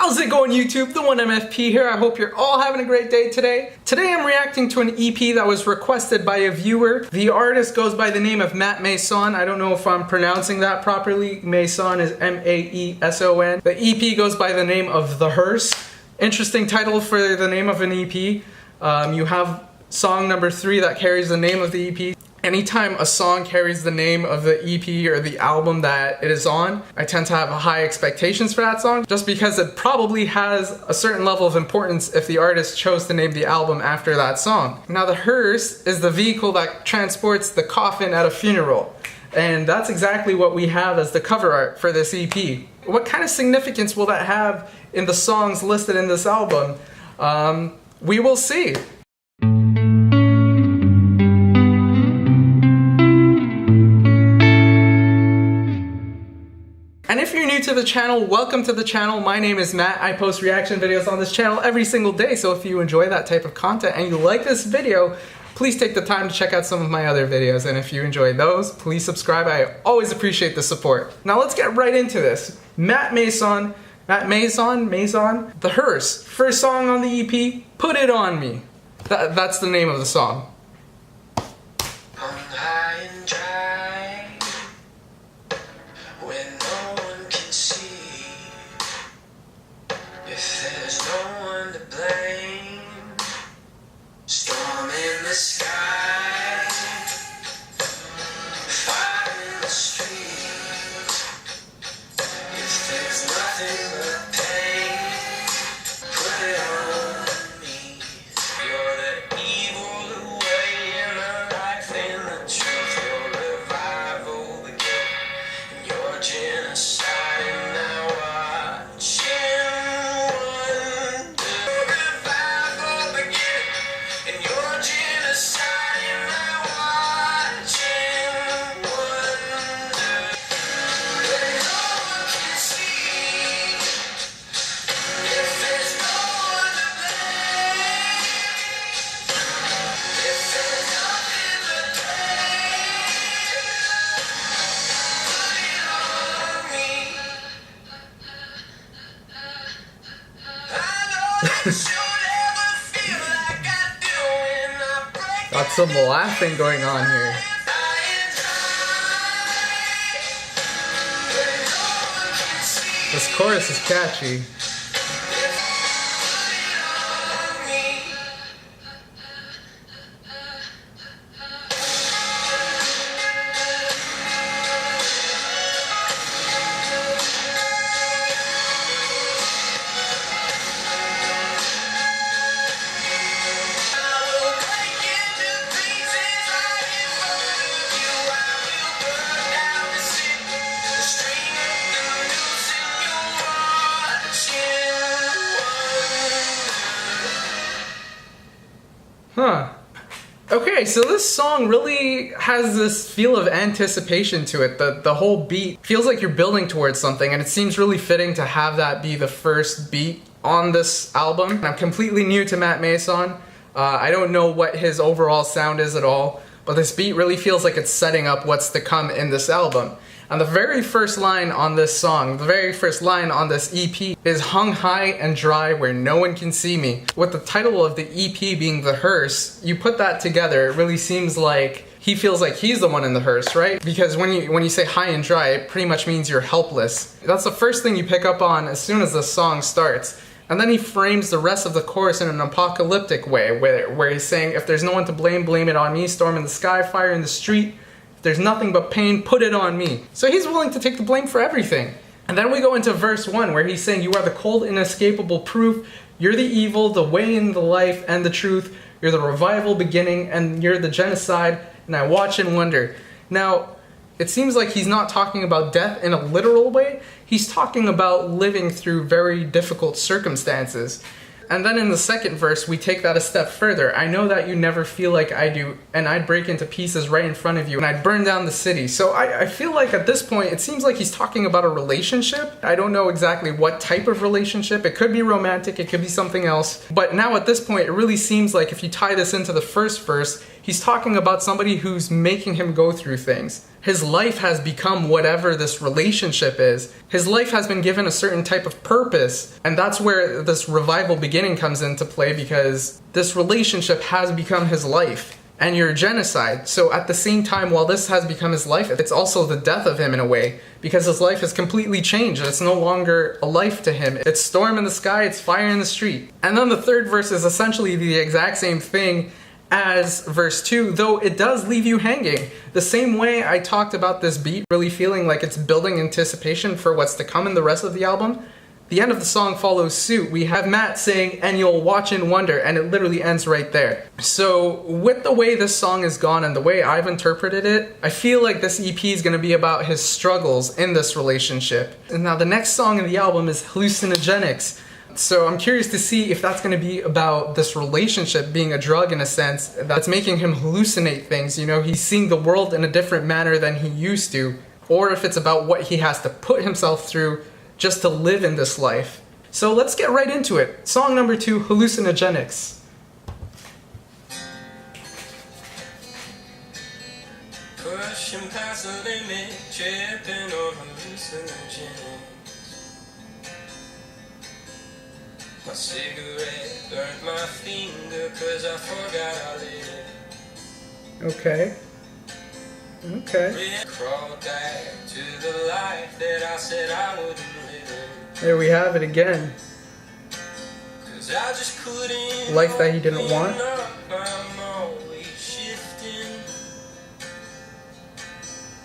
How's it going, YouTube? The 1MFP here. I hope you're all having a great day today. Today I'm reacting to an EP that was requested by a viewer. The artist goes by the name of Matt Maeson. I don't know if I'm pronouncing that properly. Maeson is M-A-E-S-O-N. The EP goes by the name of The Hearse. Interesting title for the name of an EP. You have song number 3 that carries the name of the EP. Anytime a song carries the name of the EP or the album that it is on, I tend to have high expectations for that song, just because it probably has a certain level of importance if the artist chose to name the album after that song. Now, the hearse is the vehicle that transports the coffin at a funeral, and that's exactly what we have as the cover art for this EP. What kind of significance will that have in the songs listed in this album? We will see. And if you're new to the channel, welcome to the channel. My name is Matt. I post reaction videos on this channel every single day, so if you enjoy that type of content and you like this video, please take the time to check out some of my other videos. And if you enjoy those, please subscribe. I always appreciate the support. Now let's get right into this. Matt Maeson, The Hearse. First song on the EP, Put It On Me. That's the name of the song. Got some laughing going on here. This chorus is catchy. Huh. Okay, so this song really has this feel of anticipation to it. The whole beat feels like you're building towards something, and it seems really fitting to have that be the first beat on this album. I'm completely new to Matt Maeson. I don't know what his overall sound is at all, but this beat really feels like it's setting up what's to come in this album. And the very first line on this song, the very first line on this EP is "Hung high and dry where no one can see me." With the title of the EP being The Hearse, you put that together, it really seems like he feels like he's the one in the hearse, right? Because when you say high and dry, it pretty much means you're helpless. That's the first thing you pick up on as soon as the song starts. And then he frames the rest of the chorus in an apocalyptic way, where he's saying, if there's no one to blame, blame it on me. Storm in the sky, fire in the street. If there's nothing but pain, put it on me. So he's willing to take the blame for everything. And then we go into verse 1, where he's saying, you are the cold, inescapable proof. You're the evil, the way and the life and the truth. You're the revival beginning, and you're the genocide, and I watch and wonder. Now, it seems like he's not talking about death in a literal way. He's talking about living through very difficult circumstances. And then in the second verse, we take that a step further. I know that you never feel like I do, and I'd break into pieces right in front of you, and I'd burn down the city. So I feel like at this point, it seems like he's talking about a relationship. I don't know exactly what type of relationship. It could be romantic, it could be something else. But now at this point, it really seems like if you tie this into the first verse, He's talking about somebody who's making him go through things. His life has become whatever this relationship is. His life has been given a certain type of purpose, and that's where this revival beginning comes into play, because this relationship has become his life. And you're genocide. So at the same time, while this has become his life, it's also the death of him in a way, because his life has completely changed. It's no longer a life to him. It's storm in the sky, it's fire in the street. And then the third verse is essentially the exact same thing as verse 2, though it does leave you hanging. The same way I talked about this beat really feeling like it's building anticipation for what's to come in the rest of the album. The end of the song follows suit. We have Matt saying, "And you'll watch and wonder," and it literally ends right there. So with the way this song is gone and the way I've interpreted it, I feel like this EP is going to be about his struggles in this relationship. And now the next song in the album is Hallucinogenics. So I'm curious to see if that's going to be about this relationship being a drug in a sense that's making him hallucinate things. You know, he's seeing the world in a different manner than he used to. Or if it's about what he has to put himself through just to live in this life. So let's get right into it. Song number 2, Hallucinogenics. Pushing past the limit, tripping on hallucinogenics. My cigarette burnt my finger 'cause I forgot I lit it. Okay. Crawled back to the life that I said I wouldn't live. There we have it again. 'Cause I just couldn't. Life that he didn't want. I'm always shifting.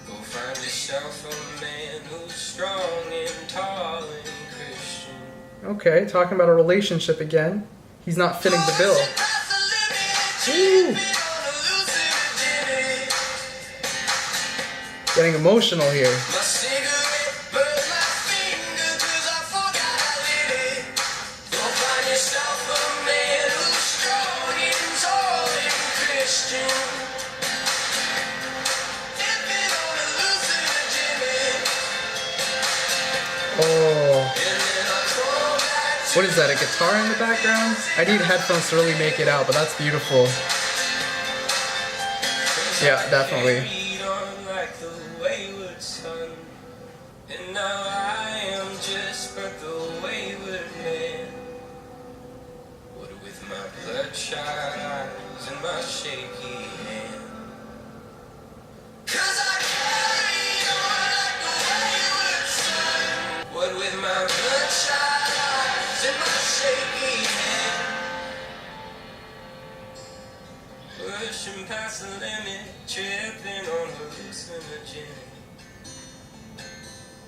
Go find yourself a man who's strong and tall and Christian. Okay, talking about a relationship again. He's not fitting the bill. Ooh. Getting emotional here. My cigarette burned my finger 'cause I forgot I lit it. Go find yourself a man who's strong and tall and Christian. Dipping on hallucinogenics. Oh. And then I crawl back to What is that, a guitar in the background? I need headphones to really make it out, but that's beautiful. Yeah, definitely. carried on like the wayward son. And now I am just but the wayward man. What with my bloodshot eyes and my shaky hand. 'Cause I carried on like the wayward son. What with my bloodshot eyes and my shaky hand. Pushing past the limit, tripping on hallucinogenics.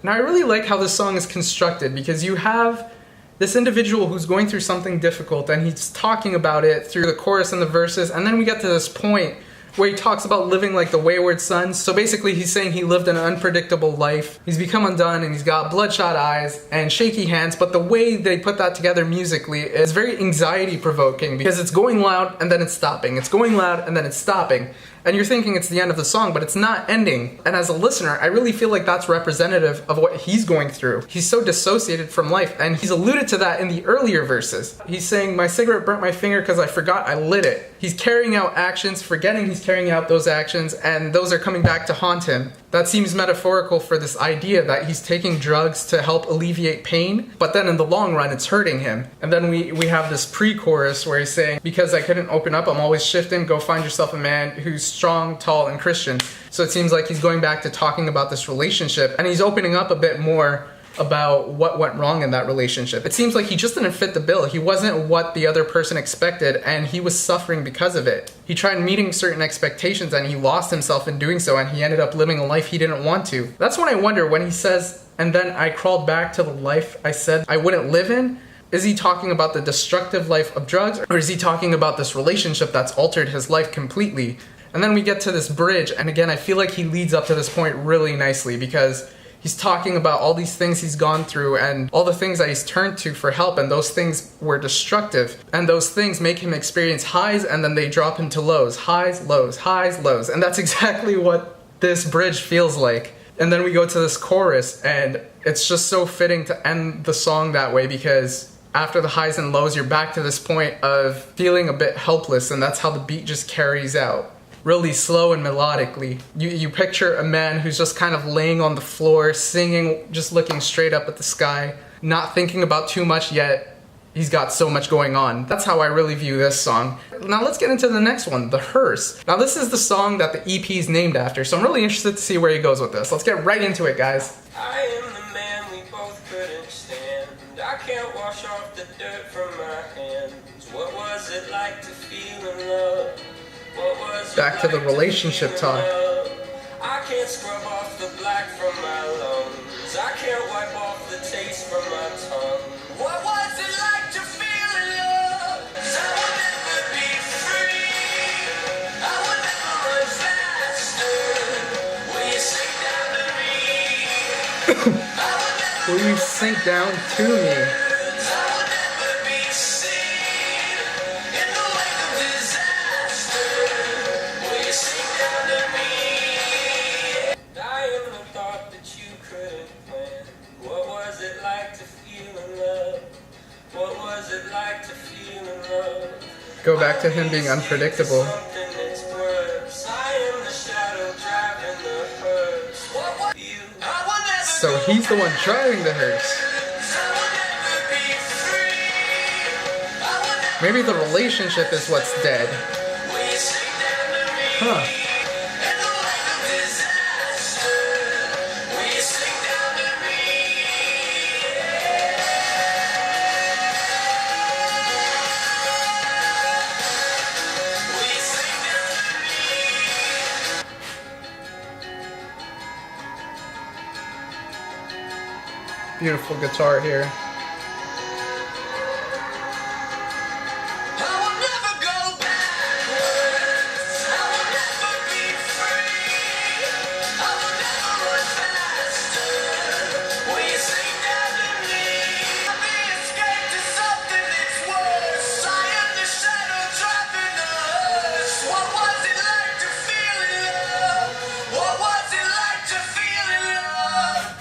Now I really like how this song is constructed, because you have this individual who's going through something difficult and he's talking about it through the chorus and the verses, and then we get to this point where he talks about living like the wayward son. So basically he's saying he lived an unpredictable life. He's become undone and he's got bloodshot eyes and shaky hands, but the way they put that together musically is very anxiety provoking, because it's going loud and then it's stopping. It's going loud and then it's stopping. And you're thinking it's the end of the song, but it's not ending. And as a listener, I really feel like that's representative of what he's going through. He's so dissociated from life, and he's alluded to that in the earlier verses. He's saying, "My cigarette burnt my finger because I forgot I lit it." He's carrying out actions, forgetting he's carrying out those actions, and those are coming back to haunt him. That seems metaphorical for this idea that he's taking drugs to help alleviate pain, but then in the long run it's hurting him. And then we have this pre-chorus where he's saying, "Because I couldn't open up, I'm always shifting, go find yourself a man who's strong, tall, and Christian." So it seems like he's going back to talking about this relationship, and he's opening up a bit more about what went wrong in that relationship. It seems like he just didn't fit the bill. He wasn't what the other person expected, and he was suffering because of it. He tried meeting certain expectations and he lost himself in doing so, and he ended up living a life he didn't want to. That's when I wonder, when he says, "And then I crawled back to the life I said I wouldn't live in," is he talking about the destructive life of drugs, or is he talking about this relationship that's altered his life completely? And then we get to this bridge, and again, I feel like he leads up to this point really nicely, because he's talking about all these things he's gone through and all the things that he's turned to for help, and those things were destructive. And those things make him experience highs, and then they drop him to lows. Highs, lows, highs, lows. And that's exactly what this bridge feels like. And then we go to this chorus, and it's just so fitting to end the song that way, because after the highs and lows, you're back to this point of feeling a bit helpless, and that's how the beat just carries out. really slow and melodically. You picture a man who's just kind of laying on the floor, singing, just looking straight up at the sky, not thinking about too much yet. He's got so much going on. That's how I really view this song. Now let's get into the next one, the Hearse. Now this is the song that the EP is named after, so I'm really interested to see where he goes with this. Let's get right into it, guys. I am the man we both couldn't stand. I can't wash off the dirt from my hands. What was it like to feel in love? What was it Back to the like relationship feel in talk. love? I can't scrub off the black from my lungs. I can't wipe off the taste from my tongue. What was it like to feel in love? 'Cause I would never be free. I would never run faster. Will you sink down to me? I would never Will you sink down to me? I would never be seen in the wake of disaster. Will you sink down to me? I am the thought that you couldn't plan. What was it like to feel in love? What was it like to feel in love? Go back to him being unpredictable. Something that's worse. I am the shadow driving the hearse. What was you? I will never So go he's the one back. driving the hearse. I will never be free. I will never Maybe the relationship is what's dead. will you sink down to me? Huh. In the wake of disaster, will you sink down to me? Will you sink down to me? Beautiful guitar here. I will never go backwards. I will never be free. I will never run faster. Will you sink down to me? I'll be escape to something that's worse. I am the shadow driving the hearse. What was it like to feel in love? What was it like to feel in love?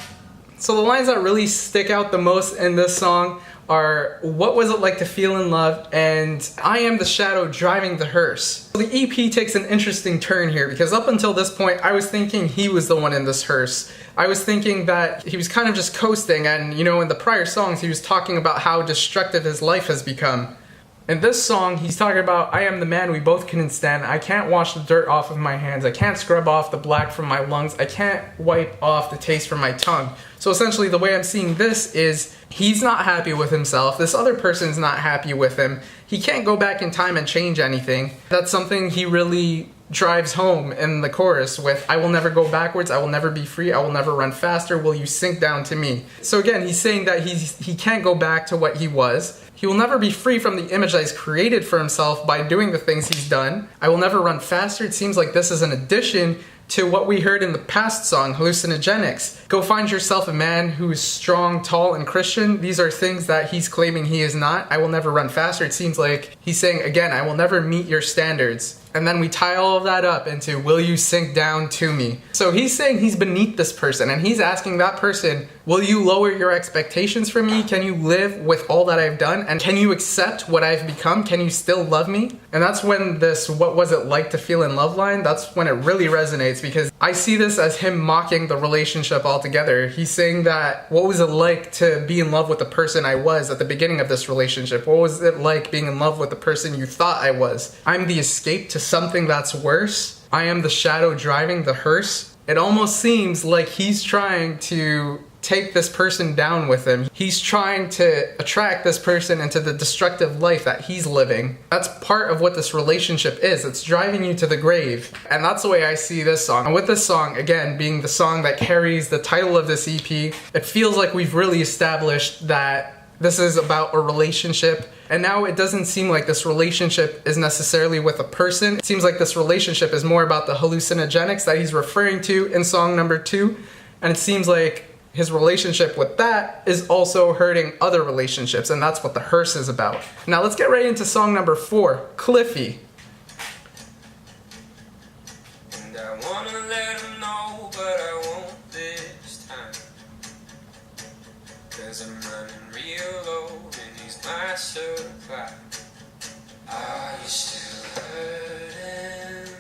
So the lines that really stick out the most in this song are, what was it like to feel in love, and I am the shadow driving the hearse. So the EP takes an interesting turn here, because up until this point I was thinking he was the one in this hearse. I was thinking that he was kind of just coasting, and you know, in the prior songs he was talking about how destructive his life has become. In this song, he's talking about, I am the man we both couldn't stand. I can't wash the dirt off of my hands. I can't scrub off the black from my lungs. I can't wipe off the taste from my tongue. So essentially, the way I'm seeing this is, he's not happy with himself. This other person's not happy with him. He can't go back in time and change anything. That's something he really drives home in the chorus with, I will never go backwards, I will never be free, I will never run faster, will you sink down to me? So again, he's saying that he can't go back to what he was. He will never be free from the image that he's created for himself by doing the things he's done. I will never run faster. It seems like this is an addition to what we heard in the past song, Hallucinogenics. Go find yourself a man who is strong, tall, and Christian. These are things that he's claiming he is not. I will never run faster. It seems like he's saying, again, I will never meet your standards. And then we tie all of that up into, will you sink down to me? So he's saying he's beneath this person, and he's asking that person, will you lower your expectations for me? Can you live with all that I've done? And can you accept what I've become? Can you still love me? And that's when this, what was it like to feel in love line, that's when it really resonates, because I see this as him mocking the relationship altogether. He's saying that, what was it like to be in love with the person I was at the beginning of this relationship? What was it like being in love with the person you thought I was? I'm the escape to something that's worse. I am the shadow driving the hearse. It almost seems like he's trying to take this person down with him. He's trying to attract this person into the destructive life that he's living. That's part of what this relationship is. It's driving you to the grave. And that's the way I see this song. And with this song, again, being the song that carries the title of this EP, it feels like we've really established that this is about a relationship. And now it doesn't seem like this relationship is necessarily with a person. It seems like this relationship is more about the hallucinogenics that he's referring to in song number 2. And it seems like his relationship with that is also hurting other relationships, and that's what the Hearse is about. Now let's get right into song number 4, Cliffy. And I wanna let him know, but I won't this time. 'Cause I'm running real low and he's my supply. Are you still hurting?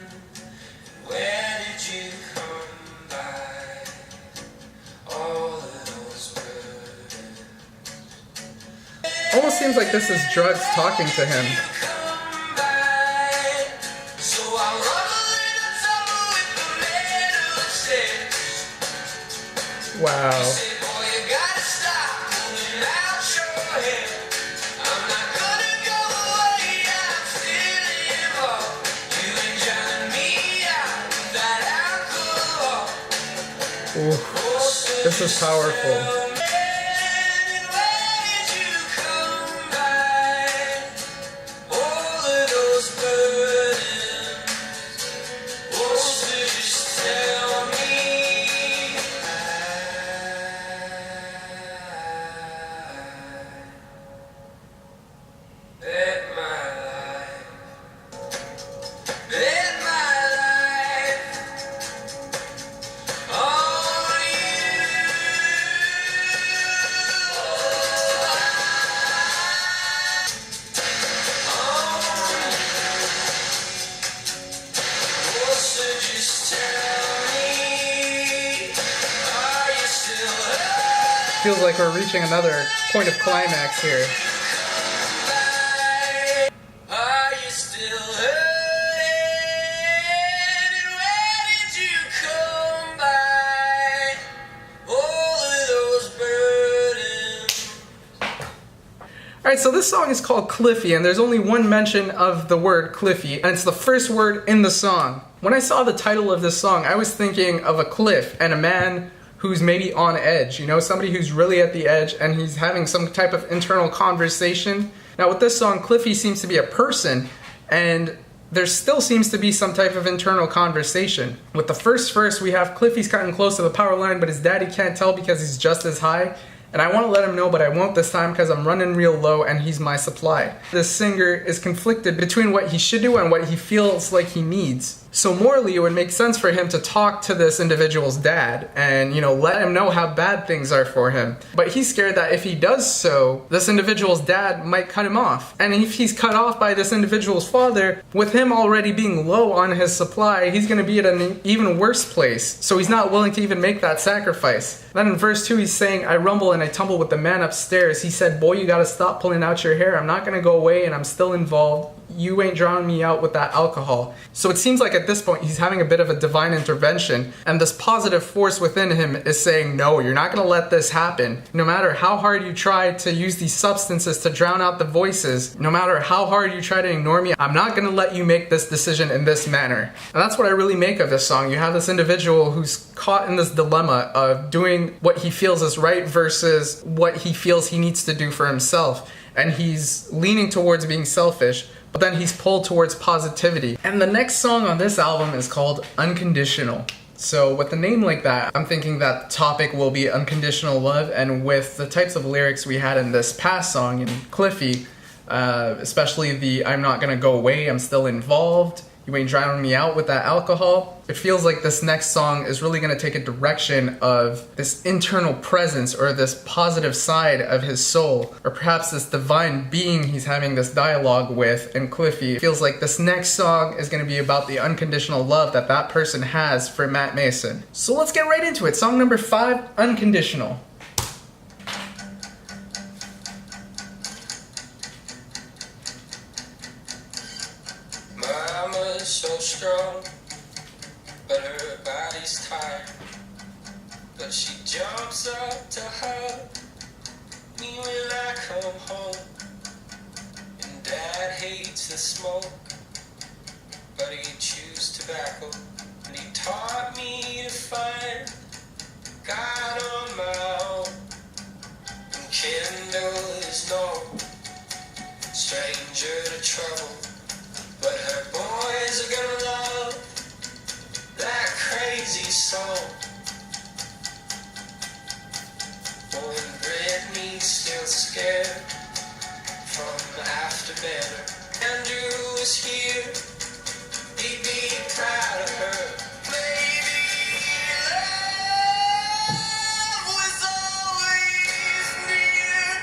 seems like this is drugs talking to him. Wow. Ooh, this is powerful. Feels like we're reaching another point of climax here. Are you still hurting? Where did you come by? All of those burdens. Alright, so this song is called Cliffy, and there's only one mention of the word Cliffy, and it's the first word in the song. When I saw the title of this song, I was thinking of a cliff and a man who's maybe on edge, you know, somebody who's really at the edge and he's having some type of internal conversation. Now with this song, Cliffy seems to be a person, and there still seems to be some type of internal conversation. With the first verse, we have Cliffy's cutting close to the power line, but his daddy can't tell because he's just as high. And I want to let him know, but I won't this time because I'm running real low and he's my supply. This singer is conflicted between what he should do and what he feels like he needs. So morally, it would make sense for him to talk to this individual's dad and, you know, let him know how bad things are for him. But he's scared that if he does so, this individual's dad might cut him off. And if he's cut off by this individual's father, with him already being low on his supply, he's going to be at an even worse place. So he's not willing to even make that sacrifice. Then in verse 2, he's saying, I rumble and I tumble with the man upstairs. He said, boy, you gotta stop pulling out your hair. I'm not gonna go away and I'm still involved. You ain't drawing me out with that alcohol. So it seems like at this point he's having a bit of a divine intervention, and this positive force within him is saying, no, you're not gonna let this happen. No matter how hard you try to use these substances to drown out the voices, no matter how hard you try to ignore me, I'm not gonna let you make this decision in this manner. And that's what I really make of this song. You have this individual who's caught in this dilemma of doing what he feels is right versus what he feels he needs to do for himself. And he's leaning towards being selfish, but then he's pulled towards positivity. And the next song on this album is called Unconditional. So with a name like that, I'm thinking that the topic will be unconditional love, and with the types of lyrics we had in this past song in Cliffy, especially the I'm not gonna go away, I'm still involved, you ain't drowning me out with that alcohol, it feels like this next song is really going to take a direction of this internal presence or this positive side of his soul, or perhaps this divine being he's having this dialogue with in Cliffy. It feels like this next song is going to be about the unconditional love that that person has for Matt Maeson. So let's get right into it. Song number 5, Unconditional. So strong, but her body's tired. But she jumps up to hug me when I come home. And Dad hates the smoke, but he chews tobacco. And he taught me to find God on my own. And Kendall is no stranger to trouble. But her boys are gonna love that crazy song. Oh, and Brittany's still scared from Afterbanner. Andrew is here, he'd be proud of her. Maybe love was always near.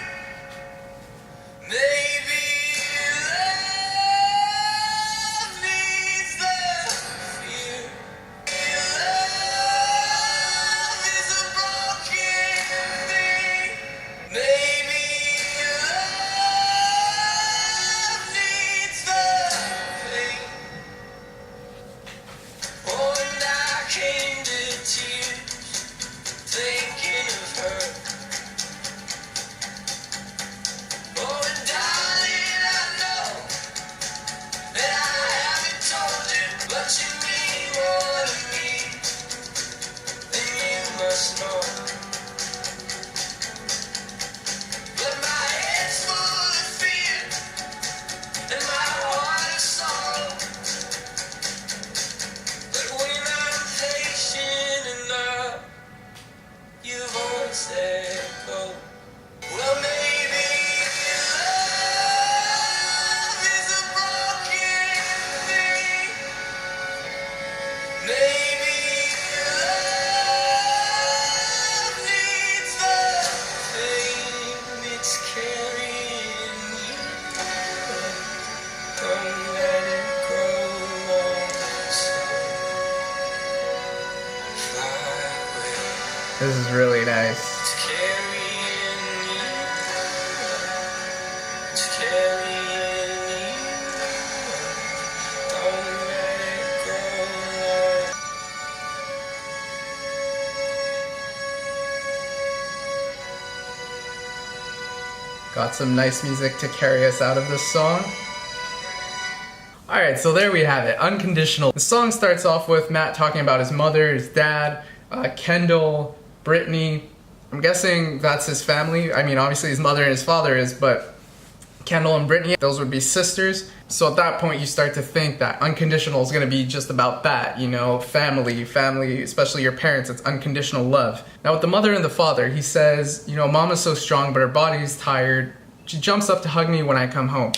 Maybe nice. Got some nice music to carry us out of this song. Alright, so there we have it, Unconditional. The song starts off with Matt talking about his mother, his dad, Kendall, Brittany. I'm guessing that's his family. I mean, obviously his mother and his father is, but Kendall and Brittany, those would be sisters. So at that point you start to think that Unconditional is going to be just about that, you know, family, especially your parents, it's unconditional love. Now with the mother and the father, he says, you know, Mama's so strong but her body's tired. She jumps up to hug me when I come home.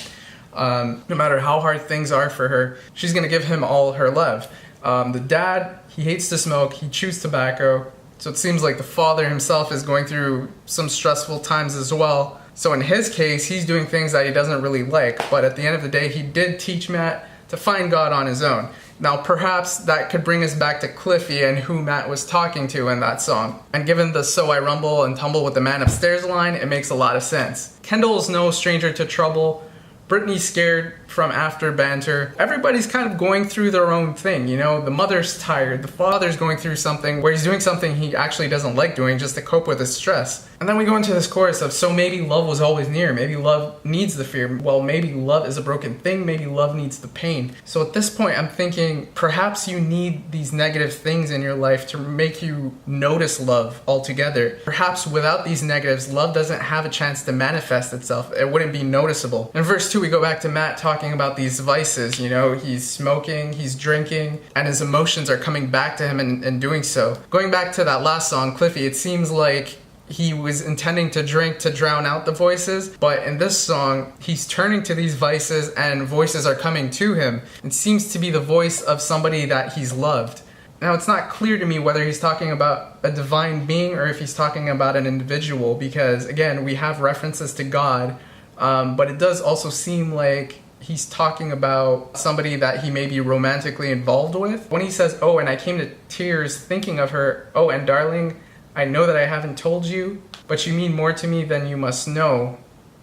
No matter how hard things are for her, she's going to give him all her love. The dad, he hates to smoke, he chews tobacco, so it seems like the father himself is going through some stressful times as well. So in his case, he's doing things that he doesn't really like, but at the end of the day, he did teach Matt to find God on his own. Now perhaps that could bring us back to Cliffy and who Matt was talking to in that song. And given the "so I rumble and tumble with the man upstairs" line, it makes a lot of sense. Kendall's no stranger to trouble. Brittany's scared from after banter. Everybody's kind of going through their own thing, you know? The mother's tired, the father's going through something where he's doing something he actually doesn't like doing just to cope with his stress. And then we go into this chorus of, so maybe love was always near, maybe love needs the fear, well maybe love is a broken thing, maybe love needs the pain. So at this point I'm thinking, perhaps you need these negative things in your life to make you notice love altogether. Perhaps without these negatives, love doesn't have a chance to manifest itself, it wouldn't be noticeable. In verse 2 we go back to Matt talking about these vices, you know, he's smoking, he's drinking, and his emotions are coming back to him in doing so. Going back to that last song, Cliffy, it seems like he was intending to drink to drown out the voices, but in this song, he's turning to these vices and voices are coming to him. It seems to be the voice of somebody that he's loved. Now, it's not clear to me whether he's talking about a divine being or if he's talking about an individual, because again, we have references to God, but it does also seem like he's talking about somebody that he may be romantically involved with. When he says, oh, and I came to tears thinking of her, oh, and darling, I know that I haven't told you, but you mean more to me than you must know.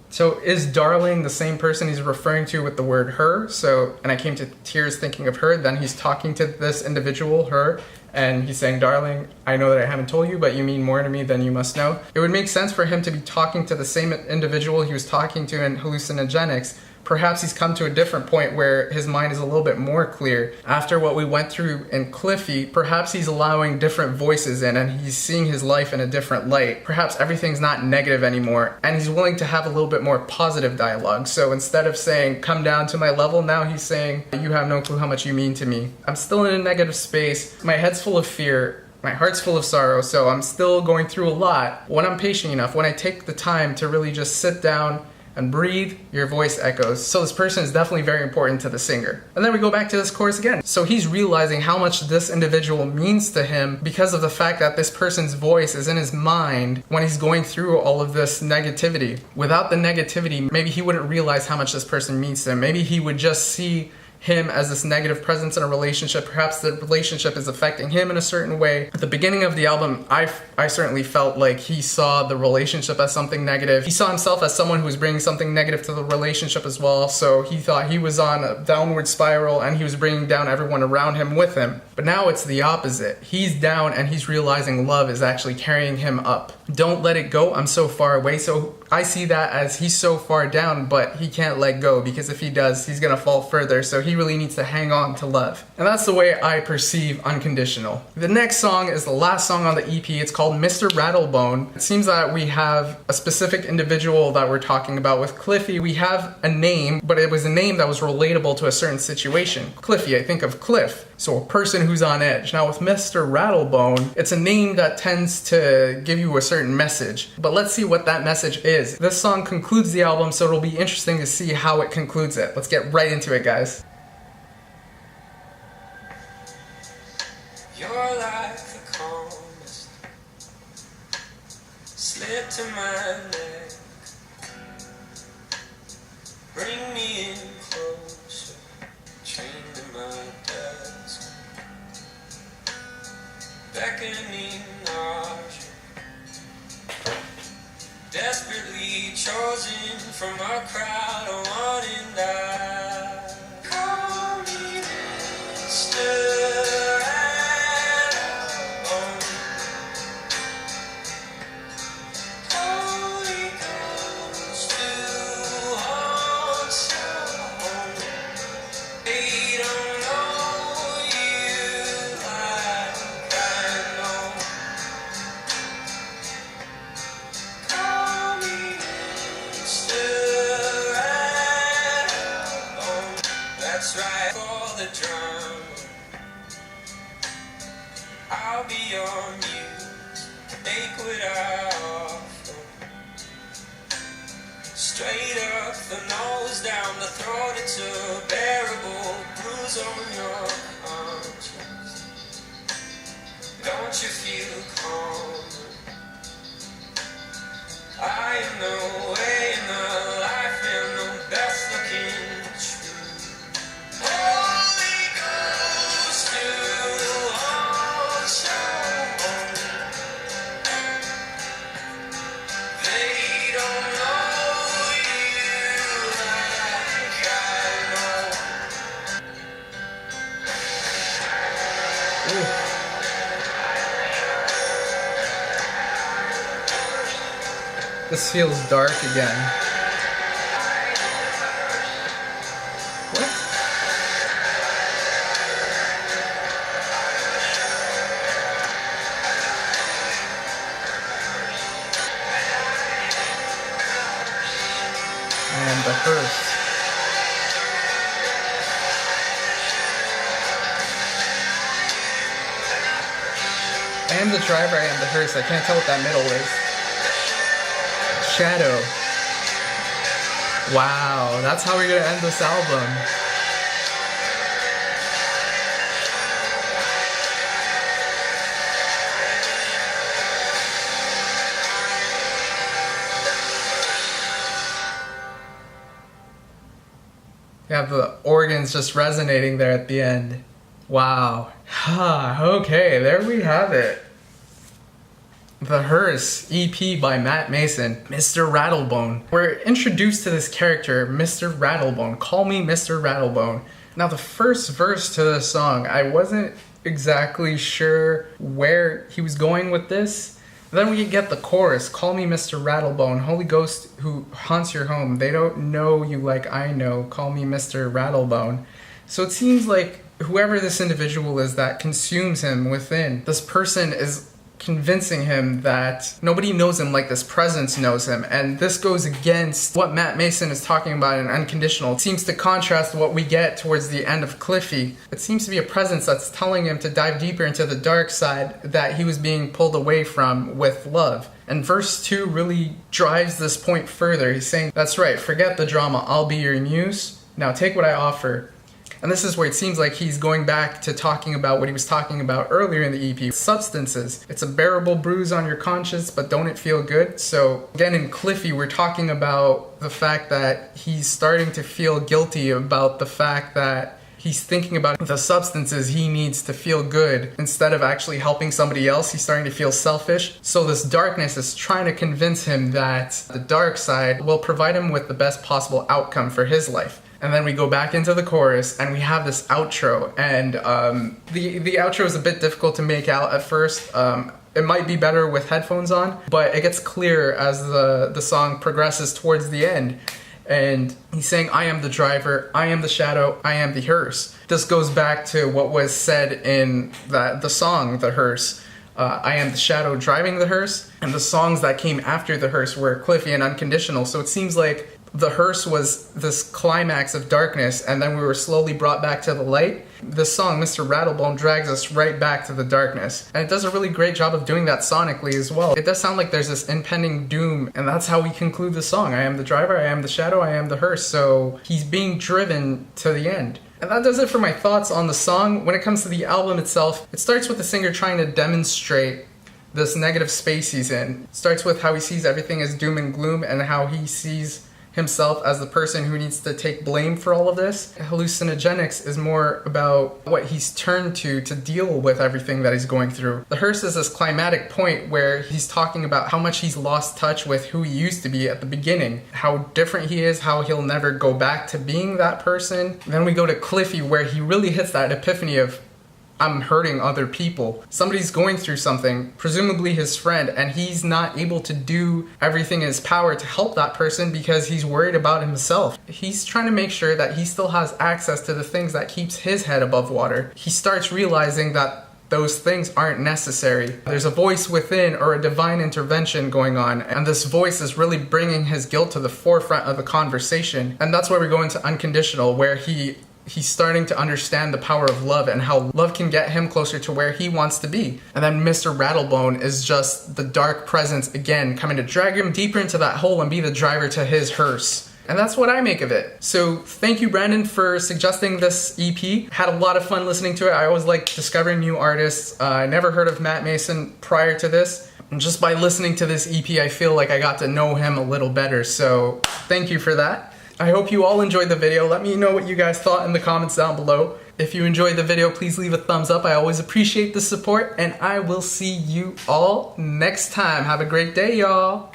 So is darling the same person he's referring to with the word her? So, and I came to tears thinking of her, then he's talking to this individual, her, and he's saying, darling, I know that I haven't told you, but you mean more to me than you must know. It would make sense for him to be talking to the same individual he was talking to in Hallucinogenics. Perhaps he's come to a different point where his mind is a little bit more clear. After what we went through in Cliffy, perhaps he's allowing different voices in and he's seeing his life in a different light. Perhaps everything's not negative anymore and he's willing to have a little bit more positive dialogue. So instead of saying, come down to my level, now he's saying, you have no clue how much you mean to me. I'm still in a negative space. My head's full of fear. My heart's full of sorrow, so I'm still going through a lot. When I'm patient enough, when I take the time to really just sit down and breathe, your voice echoes. So this person is definitely very important to the singer. And then we go back to this chorus again. So he's realizing how much this individual means to him because of the fact that this person's voice is in his mind when he's going through all of this negativity. Without the negativity, maybe he wouldn't realize how much this person means to him. Maybe he would just see him as this negative presence in a relationship. Perhaps the relationship is affecting him in a certain way. At the beginning of the album, I certainly felt like he saw the relationship as something negative. He saw himself as someone who was bringing something negative to the relationship as well, so he thought he was on a downward spiral and he was bringing down everyone around him with him. But now it's the opposite. He's down and he's realizing love is actually carrying him up. Don't let it go, I'm so far away. So I see that as he's so far down, but he can't let go, because if he does, he's gonna fall further. So he really needs to hang on to love. And that's the way I perceive Unconditional. The next song is the last song on the EP. It's called Mr. Rattlebone. It seems that we have a specific individual that we're talking about. With Cliffy, we have a name, but it was a name that was relatable to a certain situation. Cliffy, I think of cliff, so a person who's on edge. Now with Mr. Rattlebone, it's a name that tends to give you a certain message. But let's see what that message is. This song concludes the album, so it'll be interesting to see how it concludes it. Let's get right into it, guys. You're like the calmest, slip to my neck, bring me in closer, chained to my desk, beckoning nausea, a crowd of one and I. Call me Mr. Animal. Holy Ghost to haunt your home. They don't know you like I know. Call me Mr. Animal. That's right, for the drum. I'll be your muse. Take what I offer. Straight up the nose, down the throat. It's a bearable bruise on your conscience. Don't you feel calm? I am the way and the life and the best looking truth. Holy Ghost to haunt your home. They don't know you like I know. Ooh. This feels dark again. What? And the Hearse. I am the driver, I am the Hearse. I can't tell what that middle is. Shadow. Wow, that's how we're gonna end this album. You have the organs just resonating there at the end. Wow. Okay, there we have it. The Hearse EP by Matt Maeson, Mr. Rattlebone. We're introduced to this character, Mr. Rattlebone. Call me Mr. Rattlebone. Now the first verse to this song, I wasn't exactly sure where he was going with this. Then we get the chorus, call me Mr. Rattlebone, Holy Ghost who haunts your home. They don't know you like I know, call me Mr. Rattlebone. So it seems like whoever this individual is that consumes him within, this person is convincing him that nobody knows him like this presence knows him. And this goes against what Matt Maeson is talking about in Unconditional. It seems to contrast what we get towards the end of Cliffy. It seems to be a presence that's telling him to dive deeper into the dark side that he was being pulled away from with love. And verse 2 really drives this point further. He's saying, that's right, forget the drama, I'll be your muse. Now take what I offer. And this is where it seems like he's going back to talking about what he was talking about earlier in the EP. Substances. It's a bearable bruise on your conscience, but don't it feel good? So again, in Cliffy, we're talking about the fact that he's starting to feel guilty about the fact that he's thinking about the substances he needs to feel good instead of actually helping somebody else. He's starting to feel selfish. So this darkness is trying to convince him that the dark side will provide him with the best possible outcome for his life. And then we go back into the chorus and we have this outro. And the outro is a bit difficult to make out at first. It might be better with headphones on, but it gets clearer as the song progresses towards the end. And he's saying, I am the driver, I am the shadow, I am the hearse. This goes back to what was said in the song, The Hearse. I am the shadow driving the hearse. And the songs that came after the hearse were Cliffy and Unconditional. So it seems like the hearse was this climax of darkness, and then we were slowly brought back to the light. This song, Mr. Rattlebone, drags us right back to the darkness. And it does a really great job of doing that sonically as well. It does sound like there's this impending doom, and that's how we conclude the song. I am the driver, I am the shadow, I am the hearse. So he's being driven to the end. And that does it for my thoughts on the song. When it comes to the album itself, it starts with the singer trying to demonstrate this negative space he's in. It starts with how he sees everything as doom and gloom and how he sees himself as the person who needs to take blame for all of this. Hallucinogenics is more about what he's turned to deal with everything that he's going through. The Hearse is this climatic point where he's talking about how much he's lost touch with who he used to be at the beginning, how different he is, how he'll never go back to being that person. Then we go to Cliffy, where he really hits that epiphany of, I'm hurting other people. Somebody's going through something, presumably his friend, and he's not able to do everything in his power to help that person because he's worried about himself. He's trying to make sure that he still has access to the things that keeps his head above water. He starts realizing that those things aren't necessary. There's a voice within, or a divine intervention going on, and this voice is really bringing his guilt to the forefront of the conversation. And that's where we go into Unconditional, where he's starting to understand the power of love and how love can get him closer to where he wants to be. And then Mr. Rattlebone is just the dark presence again, coming to drag him deeper into that hole and be the driver to his hearse. And that's what I make of it. So thank you, Brandon, for suggesting this EP. Had a lot of fun listening to it. I always like discovering new artists. I never heard of Matt Maeson prior to this. And just by listening to this EP, I feel like I got to know him a little better. So thank you for that. I hope you all enjoyed the video. Let me know what you guys thought in the comments down below. If you enjoyed the video, please leave a thumbs up. I always appreciate the support, and I will see you all next time. Have a great day, y'all.